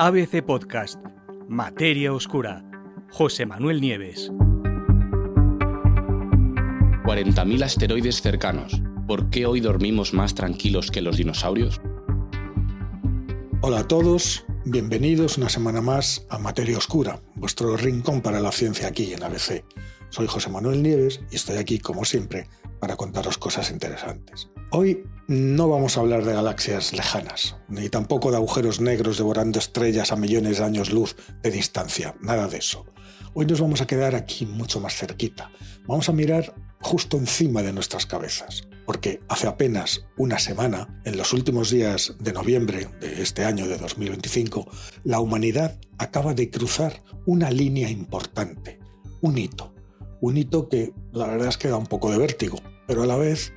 ABC Podcast, Materia Oscura, José Manuel Nieves. 40.000 asteroides cercanos. ¿Por qué hoy dormimos más tranquilos que los dinosaurios? Hola a todos, bienvenidos una semana más a Materia Oscura, vuestro rincón para la ciencia aquí en ABC. Soy José Manuel Nieves y estoy aquí, como siempre, para contaros cosas interesantes. Hoy no vamos a hablar de galaxias lejanas, ni tampoco de agujeros negros devorando estrellas a millones de años luz de distancia, nada de eso. Hoy nos vamos a quedar aquí mucho más cerquita. Vamos a mirar justo encima de nuestras cabezas, porque hace apenas una semana, en los últimos días de noviembre de este año de 2025, la humanidad acaba de cruzar una línea importante, un hito que la verdad es que da un poco de vértigo, pero a la vez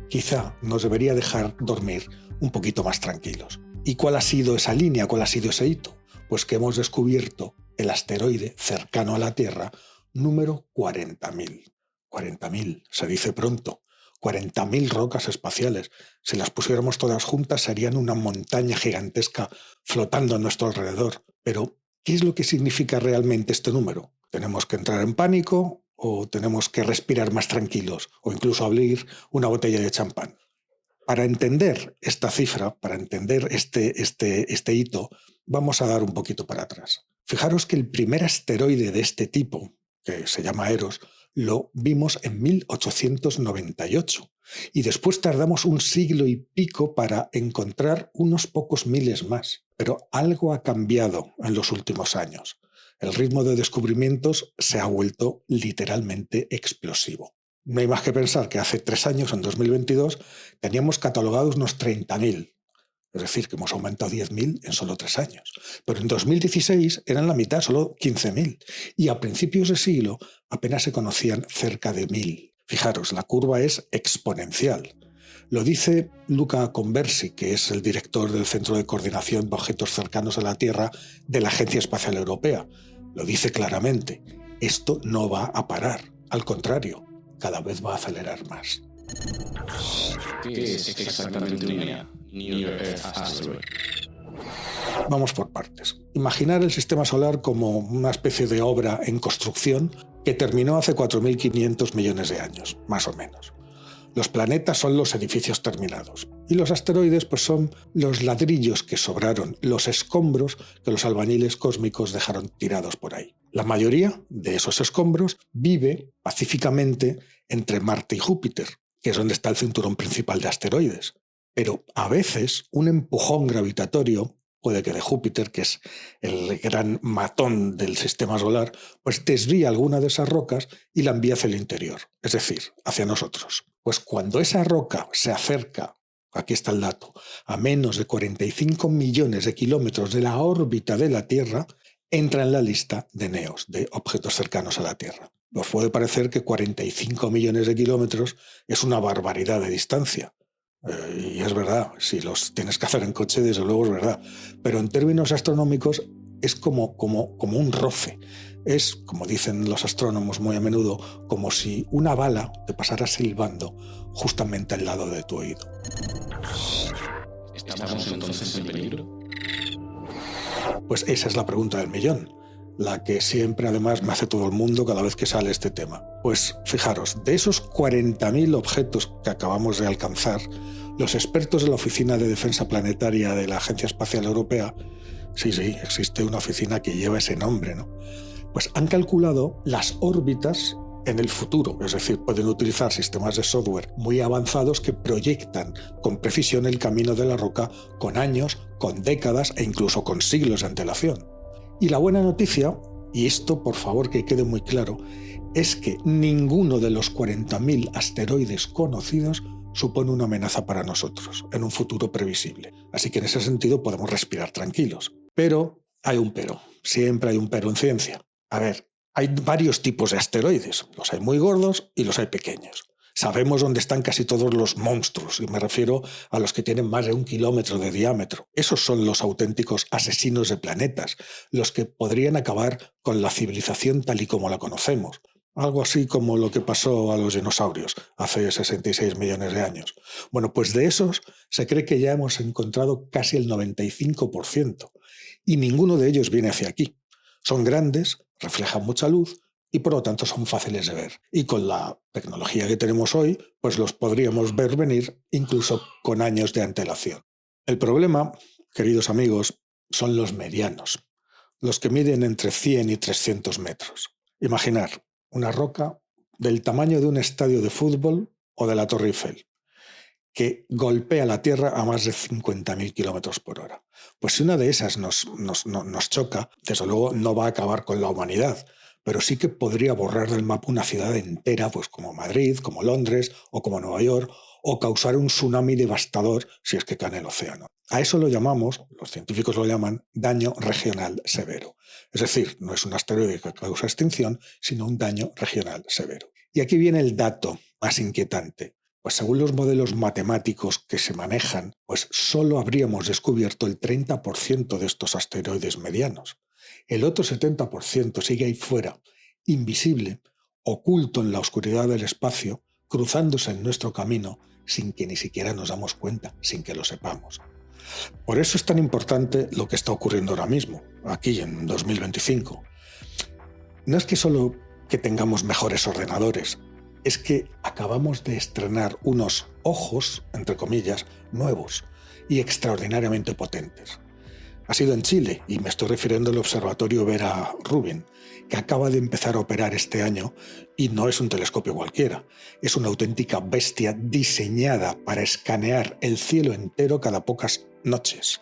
quizá nos debería dejar dormir un poquito más tranquilos. ¿Y cuál ha sido esa línea? ¿Cuál ha sido ese hito? Pues que hemos descubierto el asteroide cercano a la Tierra número 40.000. 40.000, se dice pronto. 40.000 rocas espaciales. Si las pusiéramos todas juntas serían una montaña gigantesca flotando a nuestro alrededor. Pero, ¿qué es lo que significa realmente este número? ¿Tenemos que entrar en pánico o tenemos que respirar más tranquilos o incluso abrir una botella de champán? Para entender esta cifra, para entender este hito, vamos a dar un poquito para atrás. Fijaros que el primer asteroide de este tipo, que se llama Eros, lo vimos en 1898 y después tardamos un siglo y pico para encontrar unos pocos miles más. Pero algo ha cambiado en los últimos años. El ritmo de descubrimientos se ha vuelto literalmente explosivo. No hay más que pensar que hace 3 años, en 2022, teníamos catalogados unos 30.000. Es decir, que hemos aumentado 10.000 en solo 3 años. Pero en 2016 eran la mitad, solo 15.000. Y a principios de siglo apenas se conocían cerca de 1.000. Fijaros, la curva es exponencial. Lo dice Luca Conversi, que es el director del Centro de Coordinación de Objetos Cercanos a la Tierra de la Agencia Espacial Europea. Lo dice claramente. Esto no va a parar. Al contrario, cada vez va a acelerar más. ¿Qué es exactamente una Near Earth Asteroid? Vamos por partes. Imaginar el sistema solar como una especie de obra en construcción que terminó hace 4.500 millones de años, más o menos. Los planetas son los edificios terminados y los asteroides pues son los ladrillos que sobraron, los escombros que los albañiles cósmicos dejaron tirados por ahí. La mayoría de esos escombros vive pacíficamente entre Marte y Júpiter, que es donde está el cinturón principal de asteroides. Pero a veces un empujón gravitatorio, puede que de Júpiter, que es el gran matón del sistema solar, pues desvía alguna de esas rocas y la envía hacia el interior, es decir, hacia nosotros. Pues cuando esa roca se acerca, aquí está el dato, a menos de 45 millones de kilómetros de la órbita de la Tierra, entra en la lista de NEOs, de objetos cercanos a la Tierra. Os puede parecer que 45 millones de kilómetros es una barbaridad de distancia. Y es verdad, si los tienes que hacer en coche, desde luego es verdad. Pero en términos astronómicos es como un roce. Es, como dicen los astrónomos muy a menudo, como si una bala te pasara silbando justamente al lado de tu oído. ¿Estamos entonces en peligro? Pues esa es la pregunta del millón, la que siempre además me hace todo el mundo cada vez que sale este tema. Pues fijaros, de esos 40.000 objetos que acabamos de alcanzar, los expertos de la Oficina de Defensa Planetaria de la Agencia Espacial Europea, sí, existe una oficina que lleva ese nombre, ¿no? Pues han calculado las órbitas en el futuro, es decir, pueden utilizar sistemas de software muy avanzados que proyectan con precisión el camino de la roca con años, con décadas e incluso con siglos de antelación. Y la buena noticia, y esto por favor que quede muy claro, es que ninguno de los 40.000 asteroides conocidos supone una amenaza para nosotros en un futuro previsible. Así que en ese sentido podemos respirar tranquilos. Pero hay un pero, siempre hay un pero en ciencia. A ver, hay varios tipos de asteroides, los hay muy gordos y los hay pequeños. Sabemos dónde están casi todos los monstruos, y me refiero a los que tienen más de 1 kilómetro de diámetro. Esos son los auténticos asesinos de planetas, los que podrían acabar con la civilización tal y como la conocemos. Algo así como lo que pasó a los dinosaurios hace 66 millones de años. Bueno, pues de esos se cree que ya hemos encontrado casi el 95%. y ninguno de ellos viene hacia aquí. Son grandes, reflejan mucha luz y por lo tanto son fáciles de ver. Y con la tecnología que tenemos hoy, pues los podríamos ver venir incluso con años de antelación. El problema, queridos amigos, son los medianos, los que miden entre 100 y 300 metros. Imaginar una roca del tamaño de un estadio de fútbol o de la Torre Eiffel, que golpea la Tierra a más de 50.000 kilómetros por hora. Pues si una de esas nos choca, desde luego no va a acabar con la humanidad, pero sí que podría borrar del mapa una ciudad entera, pues como Madrid, como Londres o como Nueva York, o causar un tsunami devastador si es que cae en el océano. A eso lo llamamos, los científicos lo llaman, daño regional severo. Es decir, no es un asteroide que causa extinción, sino un daño regional severo. Y aquí viene el dato más inquietante. Pues según los modelos matemáticos que se manejan, pues solo habríamos descubierto el 30% de estos asteroides medianos. El otro 70% sigue ahí fuera, invisible, oculto en la oscuridad del espacio, cruzándose en nuestro camino sin que ni siquiera nos damos cuenta, sin que lo sepamos. Por eso es tan importante lo que está ocurriendo ahora mismo, aquí en 2025. No es que solo que tengamos mejores ordenadores, es que acabamos de estrenar unos ojos, entre comillas, nuevos y extraordinariamente potentes. Ha sido en Chile, y me estoy refiriendo al Observatorio Vera Rubin, que acaba de empezar a operar este año y no es un telescopio cualquiera. Es una auténtica bestia diseñada para escanear el cielo entero cada pocas noches.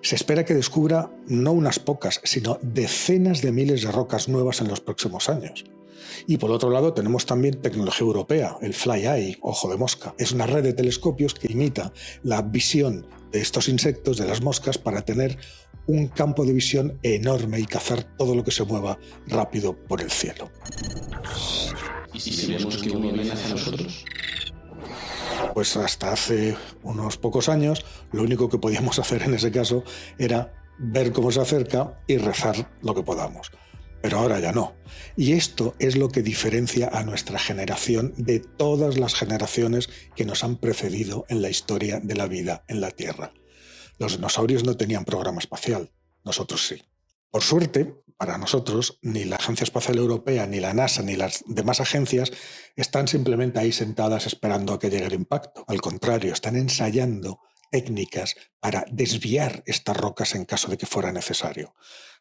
Se espera que descubra no unas pocas, sino decenas de miles de rocas nuevas en los próximos años. Y por otro lado tenemos también tecnología europea, el FlyEye, ojo de mosca. Es una red de telescopios que imita la visión de estos insectos, de las moscas, para tener un campo de visión enorme y cazar todo lo que se mueva rápido por el cielo. ¿Y si vemos que uno viene hacia nosotros? Pues hasta hace unos pocos años, lo único que podíamos hacer en ese caso era ver cómo se acerca y rezar lo que podamos. Pero ahora ya no. Y esto es lo que diferencia a nuestra generación de todas las generaciones que nos han precedido en la historia de la vida en la Tierra. Los dinosaurios no tenían programa espacial, nosotros sí. Por suerte, para nosotros, ni la Agencia Espacial Europea, ni la NASA, ni las demás agencias están simplemente ahí sentadas esperando a que llegue el impacto. Al contrario, están ensayando técnicas para desviar estas rocas en caso de que fuera necesario.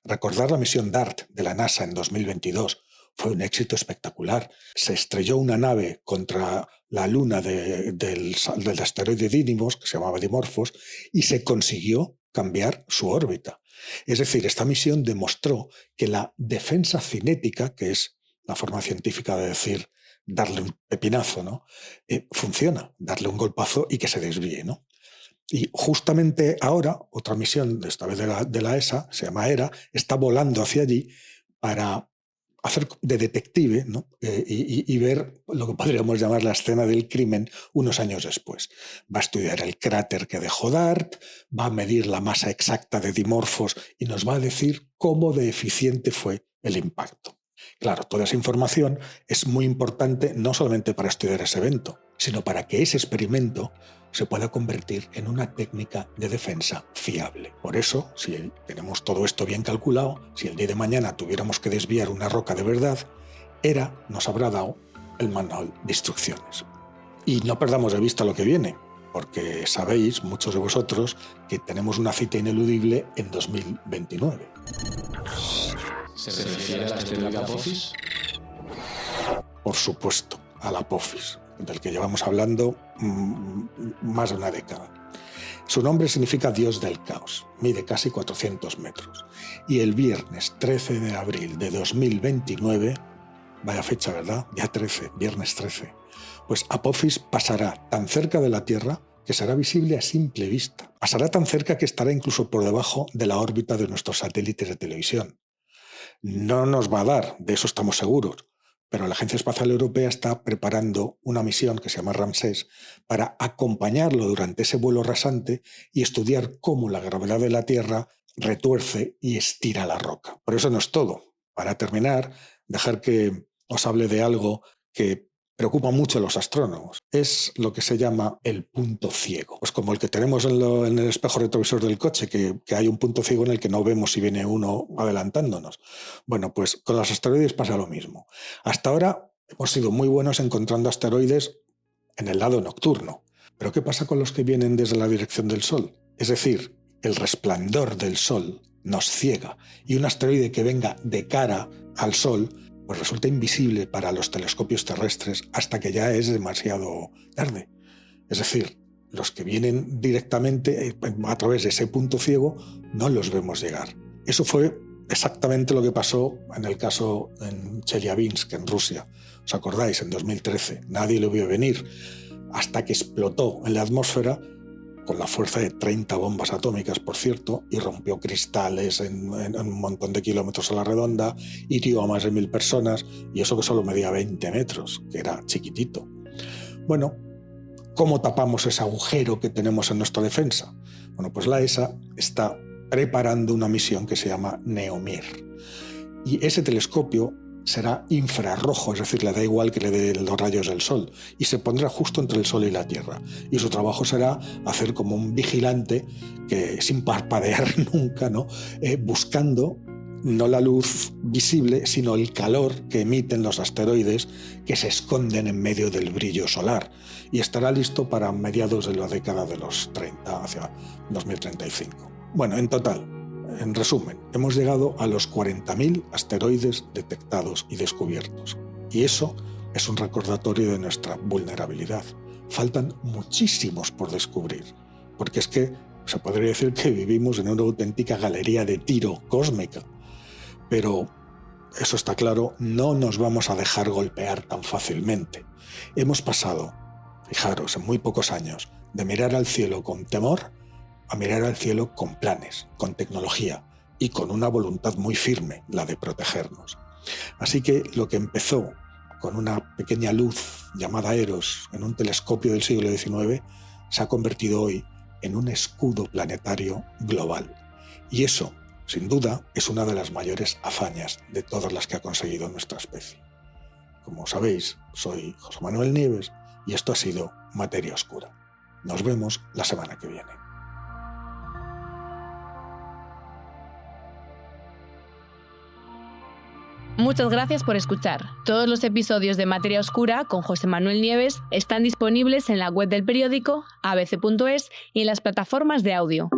Recordar la misión DART de la NASA en 2022 fue un éxito espectacular. Se estrelló una nave contra la luna del asteroide Didymos, que se llamaba Dimorphos, y se consiguió cambiar su órbita. Es decir, esta misión demostró que la defensa cinética, que es la forma científica de decir darle un pepinazo, ¿no? Funciona, darle un golpazo y que se desvíe, ¿no? Y justamente ahora, otra misión, esta vez de la ESA, se llama ERA, está volando hacia allí para hacer de detective, ¿no? Y ver lo que podríamos llamar la escena del crimen unos años después. Va a estudiar el cráter que dejó DART, va a medir la masa exacta de Dimorphos y nos va a decir cómo de eficiente fue el impacto. Claro, toda esa información es muy importante no solamente para estudiar ese evento, sino para que ese experimento se pueda convertir en una técnica de defensa fiable. Por eso, si tenemos todo esto bien calculado, si el día de mañana tuviéramos que desviar una roca de verdad, ERA nos habrá dado el manual de instrucciones. Y no perdamos de vista lo que viene, porque sabéis, muchos de vosotros, que tenemos una cita ineludible en 2029. ¿Se refiere al asteroide Apophis? Por supuesto, al Apophis, del que llevamos hablando más de una década. Su nombre significa Dios del Caos, mide casi 400 metros. Y el viernes 13 de abril de 2029, vaya fecha, ¿verdad? Día 13, viernes 13, pues Apophis pasará tan cerca de la Tierra que será visible a simple vista. Pasará tan cerca que estará incluso por debajo de la órbita de nuestros satélites de televisión. No nos va a dar, de eso estamos seguros, pero la Agencia Espacial Europea está preparando una misión que se llama Ramsés para acompañarlo durante ese vuelo rasante y estudiar cómo la gravedad de la Tierra retuerce y estira la roca. Por eso no es todo. Para terminar, dejar que os hable de algo que preocupa mucho a los astrónomos. Es lo que se llama el punto ciego. Pues como el que tenemos en el espejo retrovisor del coche, que hay un punto ciego en el que no vemos si viene uno adelantándonos. Bueno, pues con los asteroides pasa lo mismo. Hasta ahora hemos sido muy buenos encontrando asteroides en el lado nocturno. Pero ¿qué pasa con los que vienen desde la dirección del Sol? Es decir, el resplandor del Sol nos ciega y un asteroide que venga de cara al Sol pues resulta invisible para los telescopios terrestres hasta que ya es demasiado tarde. Es decir, los que vienen directamente a través de ese punto ciego no los vemos llegar. Eso fue exactamente lo que pasó en el caso en Chelyabinsk, en Rusia. ¿Os acordáis? En 2013. Nadie lo vio venir hasta que explotó en la atmósfera con la fuerza de 30 bombas atómicas, por cierto, y rompió cristales en un montón de kilómetros a la redonda, hirió a más de 1000 personas, y eso que solo medía 20 metros, que era chiquitito. Bueno, ¿cómo tapamos ese agujero que tenemos en nuestra defensa? Bueno, pues la ESA está preparando una misión que se llama NEOMIR. Y ese telescopio será infrarrojo, es decir, le da igual que le dé los rayos del Sol, y se pondrá justo entre el Sol y la Tierra. Y su trabajo será hacer como un vigilante que, sin parpadear nunca, ¿no? Buscando no la luz visible, sino el calor que emiten los asteroides que se esconden en medio del brillo solar. Y estará listo para mediados de la década de los 30, hacia 2035. Bueno, en total, en resumen, hemos llegado a los 40.000 asteroides detectados y descubiertos. Y eso es un recordatorio de nuestra vulnerabilidad. Faltan muchísimos por descubrir, porque es que se podría decir que vivimos en una auténtica galería de tiro cósmica. Pero, eso está claro, no nos vamos a dejar golpear tan fácilmente. Hemos pasado, fijaros, en muy pocos años, de mirar al cielo con temor a mirar al cielo con planes, con tecnología y con una voluntad muy firme, la de protegernos. Así que lo que empezó con una pequeña luz llamada Eros en un telescopio del siglo XIX se ha convertido hoy en un escudo planetario global. Y eso, sin duda, es una de las mayores hazañas de todas las que ha conseguido nuestra especie. Como sabéis, soy José Manuel Nieves y esto ha sido Materia Oscura. Nos vemos la semana que viene. Muchas gracias por escuchar. Todos los episodios de Materia Oscura con José Manuel Nieves están disponibles en la web del periódico, abc.es y en las plataformas de audio.